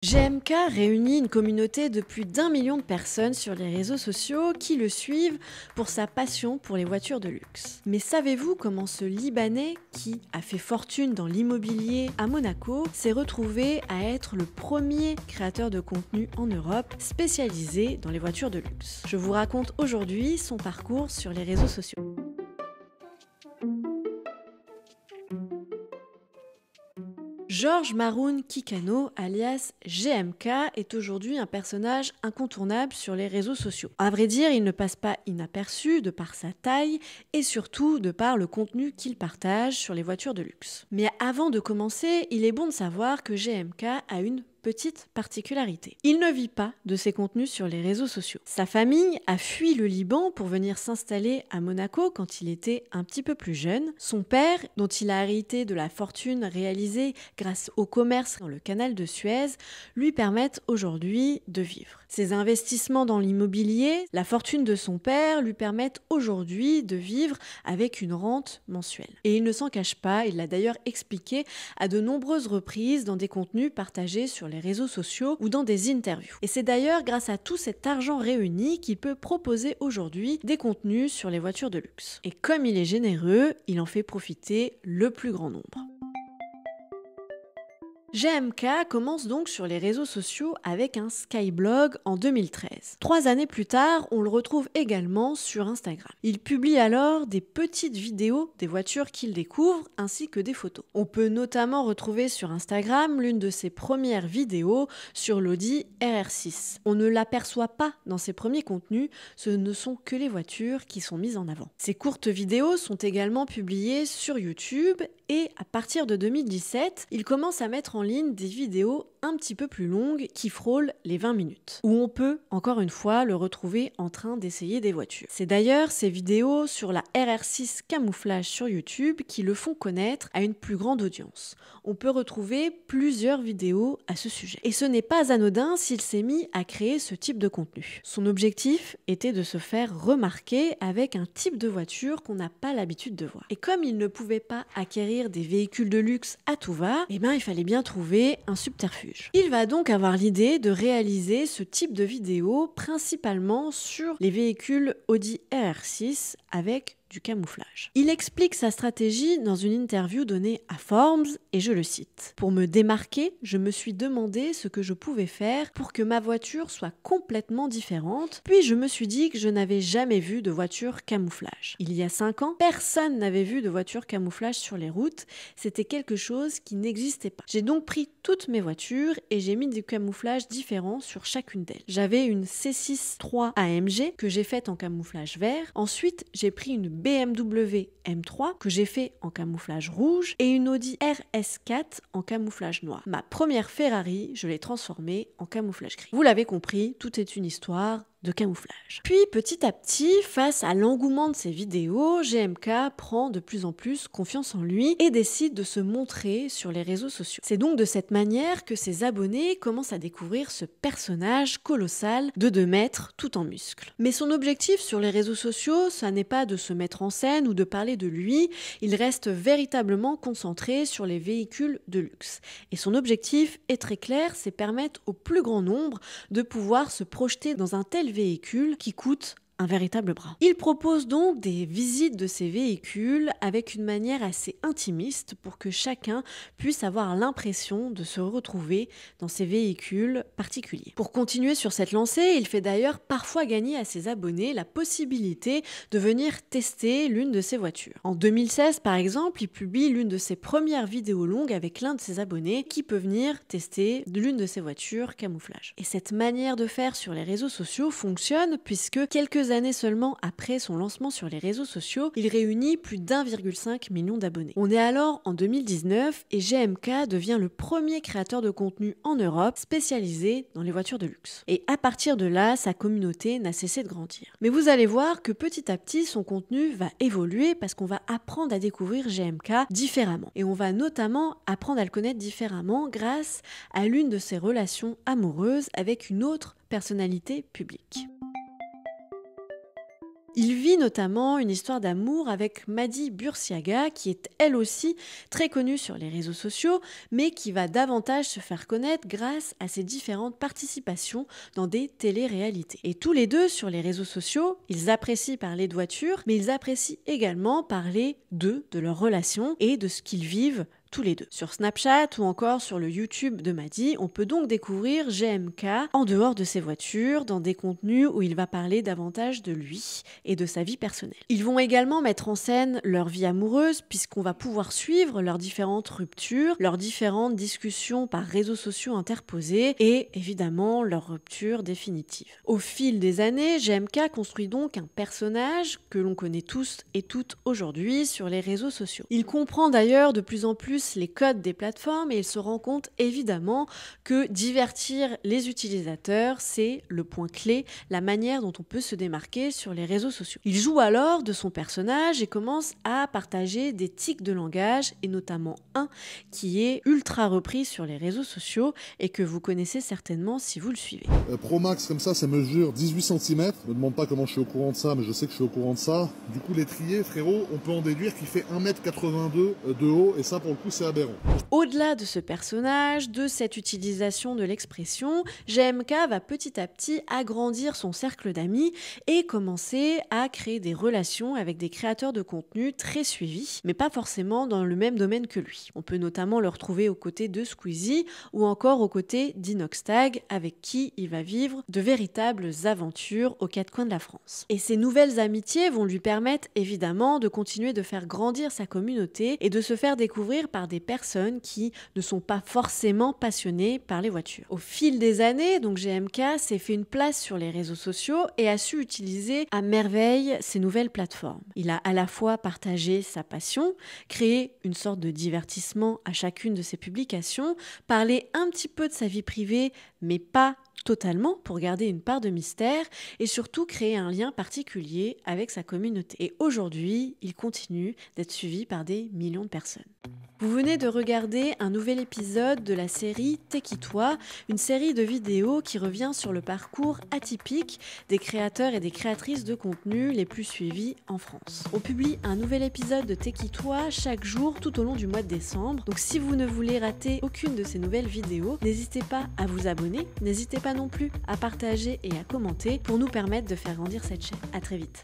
GMK réunit une communauté de plus d'1 million de personnes sur les réseaux sociaux qui le suivent pour sa passion pour les voitures de luxe. Mais savez-vous comment ce Libanais, qui a fait fortune dans l'immobilier à Monaco, s'est retrouvé à être le premier créateur de contenu en Europe spécialisé dans les voitures de luxe? Je vous raconte aujourd'hui son parcours sur les réseaux sociaux. Georges Maroun Kikano, alias GMK, est aujourd'hui un personnage incontournable sur les réseaux sociaux. À vrai dire, il ne passe pas inaperçu de par sa taille et surtout de par le contenu qu'il partage sur les voitures de luxe. Mais avant de commencer, il est bon de savoir que GMK a une petite particularité. Il ne vit pas de ses contenus sur les réseaux sociaux. Sa famille a fui le Liban pour venir s'installer à Monaco quand il était un petit peu plus jeune. Son père, dont il a hérité de la fortune réalisée grâce au commerce dans le canal de Suez, lui permettent aujourd'hui de vivre. Ses investissements dans l'immobilier, la fortune de son père lui permettent aujourd'hui de vivre avec une rente mensuelle. Et il ne s'en cache pas, il l'a d'ailleurs expliqué à de nombreuses reprises dans des contenus partagés sur les réseaux sociaux ou dans des interviews. Et c'est d'ailleurs grâce à tout cet argent réuni qu'il peut proposer aujourd'hui des contenus sur les voitures de luxe. Et comme il est généreux, il en fait profiter le plus grand nombre. GMK commence donc sur les réseaux sociaux avec un Skyblog en 2013. 3 années plus tard, on le retrouve également sur Instagram. Il publie alors des petites vidéos des voitures qu'il découvre ainsi que des photos. On peut notamment retrouver sur Instagram l'une de ses premières vidéos sur l'Audi RR6. On ne l'aperçoit pas dans ses premiers contenus, ce ne sont que les voitures qui sont mises en avant. Ces courtes vidéos sont également publiées sur YouTube et à partir de 2017, il commence à mettre en ligne des vidéos un petit peu plus longues qui frôlent les 20 minutes, où on peut, encore une fois, le retrouver en train d'essayer des voitures. C'est d'ailleurs ces vidéos sur la RR6 camouflage sur YouTube qui le font connaître à une plus grande audience. On peut retrouver plusieurs vidéos à ce sujet. Et ce n'est pas anodin s'il s'est mis à créer ce type de contenu. Son objectif était de se faire remarquer avec un type de voiture qu'on n'a pas l'habitude de voir. Et comme il ne pouvait pas acquérir des véhicules de luxe à tout va, il fallait bien trouver un subterfuge. Il va donc avoir l'idée de réaliser ce type de vidéo principalement sur les véhicules Audi RR6 avec du camouflage. Il explique sa stratégie dans une interview donnée à Forbes et je le cite: « Pour me démarquer, je me suis demandé ce que je pouvais faire pour que ma voiture soit complètement différente, puis je me suis dit que je n'avais jamais vu de voiture camouflage. Il y a 5 ans, personne n'avait vu de voiture camouflage sur les routes, c'était quelque chose qui n'existait pas. J'ai donc pris toutes mes voitures et j'ai mis du camouflage différent sur chacune d'elles. J'avais une C6 III AMG que j'ai faite en camouflage vert, ensuite j'ai pris une BMW M3 que j'ai fait en camouflage rouge et une Audi RS4 en camouflage noir. Ma première Ferrari, je l'ai transformée en camouflage gris. » Vous l'avez compris, tout est une histoire de camouflage. Puis petit à petit, face à l'engouement de ses vidéos, GMK prend de plus en plus confiance en lui et décide de se montrer sur les réseaux sociaux. C'est donc de cette manière que ses abonnés commencent à découvrir ce personnage colossal de 2 mètres tout en muscles. Mais son objectif sur les réseaux sociaux, ça n'est pas de se mettre en scène ou de parler de lui, il reste véritablement concentré sur les véhicules de luxe. Et son objectif est très clair, c'est permettre au plus grand nombre de pouvoir se projeter dans un tel véhicule qui coûte un véritable bras. Il propose donc des visites de ces véhicules avec une manière assez intimiste pour que chacun puisse avoir l'impression de se retrouver dans ces véhicules particuliers. Pour continuer sur cette lancée, il fait d'ailleurs parfois gagner à ses abonnés la possibilité de venir tester l'une de ses voitures. En 2016 par exemple, il publie l'une de ses premières vidéos longues avec l'un de ses abonnés qui peut venir tester l'une de ses voitures camouflage. Et cette manière de faire sur les réseaux sociaux fonctionne puisque quelques années seulement après son lancement sur les réseaux sociaux, il réunit plus d'1,5 million d'abonnés. On est alors en 2019 et GMK devient le premier créateur de contenu en Europe spécialisé dans les voitures de luxe. Et à partir de là, sa communauté n'a cessé de grandir. Mais vous allez voir que petit à petit, son contenu va évoluer parce qu'on va apprendre à découvrir GMK différemment. Et on va notamment apprendre à le connaître différemment grâce à l'une de ses relations amoureuses avec une autre personnalité publique. Il vit notamment une histoire d'amour avec Madi Bursiaga, qui est elle aussi très connue sur les réseaux sociaux, mais qui va davantage se faire connaître grâce à ses différentes participations dans des téléréalités. Et tous les deux, sur les réseaux sociaux, ils apprécient parler de voitures, mais ils apprécient également parler d'eux, de leur relation et de ce qu'ils vivent tous les deux. Sur Snapchat ou encore sur le YouTube de Madi, on peut donc découvrir GMK en dehors de ses voitures, dans des contenus où il va parler davantage de lui et de sa vie personnelle. Ils vont également mettre en scène leur vie amoureuse, puisqu'on va pouvoir suivre leurs différentes ruptures, leurs différentes discussions par réseaux sociaux interposés et évidemment leur rupture définitive. Au fil des années, GMK construit donc un personnage que l'on connaît tous et toutes aujourd'hui sur les réseaux sociaux. Il comprend d'ailleurs de plus en plus les codes des plateformes et il se rend compte évidemment que divertir les utilisateurs, c'est le point clé, la manière dont on peut se démarquer sur les réseaux sociaux. Il joue alors de son personnage et commence à partager des tics de langage et notamment un qui est ultra repris sur les réseaux sociaux et que vous connaissez certainement si vous le suivez. Pro Max comme ça mesure 18 cm. Ne me demande pas comment je suis au courant de ça, mais je sais que je suis au courant de ça. Du coup l'étrier, frérot, on peut en déduire qu'il fait 1,82 m de haut et ça pour le coup c'est aberrant. Au-delà de ce personnage, de cette utilisation de l'expression, GMK va petit à petit agrandir son cercle d'amis et commencer à créer des relations avec des créateurs de contenu très suivis, mais pas forcément dans le même domaine que lui. On peut notamment le retrouver aux côtés de Squeezie ou encore aux côtés d'Inoxtag, avec qui il va vivre de véritables aventures aux quatre coins de la France. Et ces nouvelles amitiés vont lui permettre évidemment de continuer de faire grandir sa communauté et de se faire découvrir par des personnes qui ne sont pas forcément passionnées par les voitures. Au fil des années, donc GMK s'est fait une place sur les réseaux sociaux et a su utiliser à merveille ces nouvelles plateformes. Il a à la fois partagé sa passion, créé une sorte de divertissement à chacune de ses publications, parlé un petit peu de sa vie privée, mais pas totalement pour garder une part de mystère et surtout créer un lien particulier avec sa communauté. Et aujourd'hui, il continue d'être suivi par des millions de personnes. Vous venez de regarder un nouvel épisode de la série Tekitoi, une série de vidéos qui revient sur le parcours atypique des créateurs et des créatrices de contenu les plus suivis en France. On publie un nouvel épisode de Tekitoi chaque jour tout au long du mois de décembre. Donc si vous ne voulez rater aucune de ces nouvelles vidéos, n'hésitez pas à vous abonner, n'hésitez pas non plus à partager et à commenter pour nous permettre de faire grandir cette chaîne. À très vite.